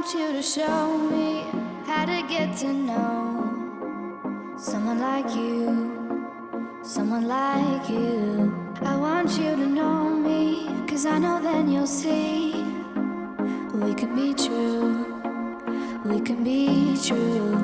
want you to show me how to get to know someone like you, someone like you. I want you to know me, 'cause I know then you'll see we can be true, we can be true.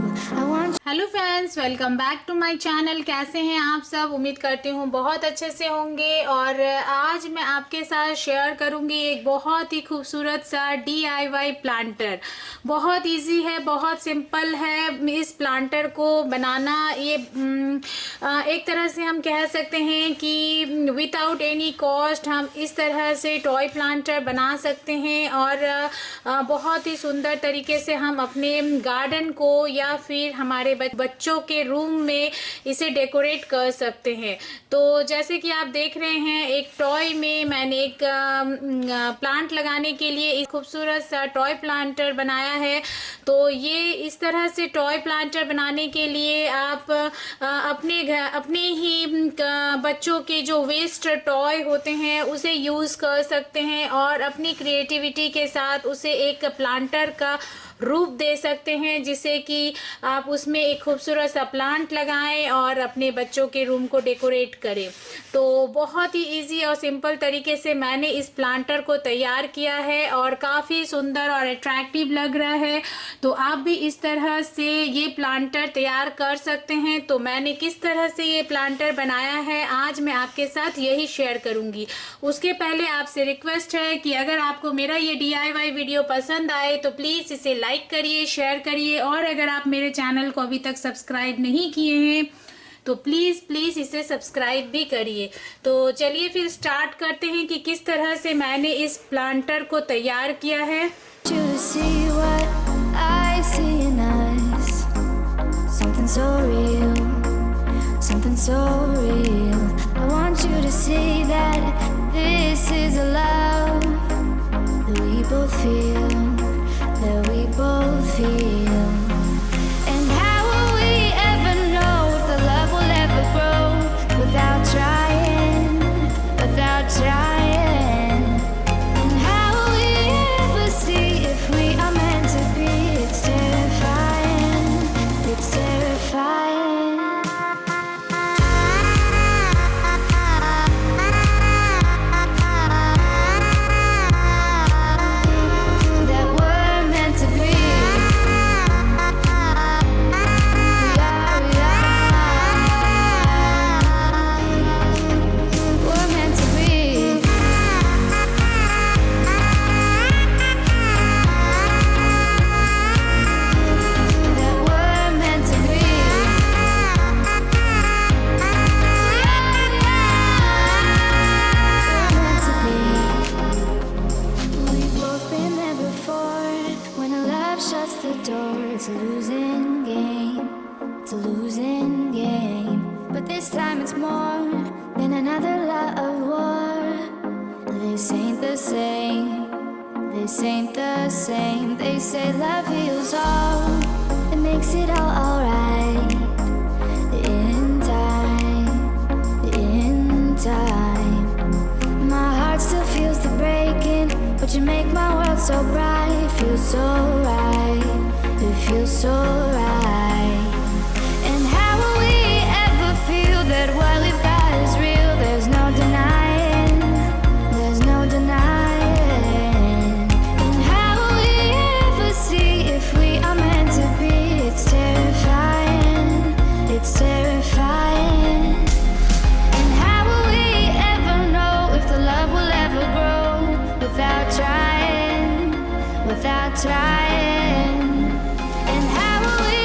I want hello friends, welcome back to my channel. कैसे हैं आप सब? उम्मीद करती हूँ बहुत अच्छे से होंगे। और आज मैं आपके साथ शेयर करूँगी एक बहुत ही खूबसूरत सा DIY प्लांटर। बहुत इजी है, बहुत सिंपल है इस प्लांटर को बनाना। ये एक तरह से हम कह सकते हैं कि विदाउट एनी कॉस्ट हम इस तरह से टॉय प्लांटर बना सकते हैं और बहुत ही सुंदर तरीके से हम अपने गार्डन को या फिर हमारे बच्चों के रूम में इसे डेकोरेट कर सकते हैं। तो जैसे कि आप देख रहे हैं, एक टॉय में मैंने एक प्लांट लगाने के लिए एक खूबसूरत सा टॉय प्लांटर बनाया है। तो ये इस तरह से टॉय प्लांटर बनाने के लिए आप अपने ही बच्चों के जो वेस्ट टॉय होते हैं उसे यूज़ कर सकते हैं और अपनी क्रिएटिविटी के साथ उसे एक प्लांटर का रूप दे सकते हैं, जिससे कि आप उसमें एक खूबसूरत सा प्लांट लगाएं और अपने बच्चों के रूम को डेकोरेट करें। तो बहुत ही इजी और सिंपल तरीके से मैंने इस प्लांटर को तैयार किया है और काफ़ी सुंदर और अट्रैक्टिव लग रहा है। तो आप भी इस तरह से ये प्लांटर तैयार कर सकते हैं। तो मैंने किस तरह से ये प्लांटर बनाया है आज मैं आपके साथ यही शेयर करूंगी। उसके पहले आपसे रिक्वेस्ट है कि अगर आपको मेरा ये DIY वीडियो पसंद आए तो प्लीज़ इसे लाइक करिए, शेयर करिए, और अगर आप मेरे चैनल को अभी तक सब्सक्राइब नहीं किए हैं तो प्लीज़ इसे सब्सक्राइब भी करिए। तो चलिए फिर स्टार्ट करते हैं कि किस तरह से मैंने इस प्लांटर को तैयार किया है। you to see what I see in us. Something so real, something so real. I want you to see that this is a love that we both feel, that we both feel. And how will we ever know if the love will ever grow without trying, without trying? And how will we ever see if we are meant to be? It's terrifying, it's terrifying. That we're meant to be. We're meant to be. That we're meant to be. We're meant to be. We've both been there before. When a love shuts the door, it's a losing game. It's a losing game. But this time it's more than another love war. This ain't the same. This ain't the same. They say love heals all. It makes it all alright. In time. In time. My heart still feels the breaking, but you make my world so bright. It feels so right. It feels so right. And how will we ever feel that what we've got is real? There's no denying. There's no denying. And how will we ever see if we are meant to be? It's terrifying. It's terrifying. And how will we ever know if the love will ever grow without trying, without trying? And how will we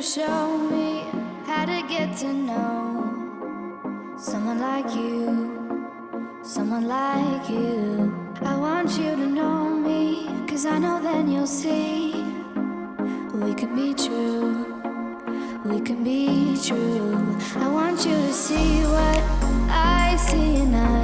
show me how to get to know someone like you, someone like you. I want you to know me, 'cause I know then you'll see we can be true, we can be true. I want you to see what I see in us.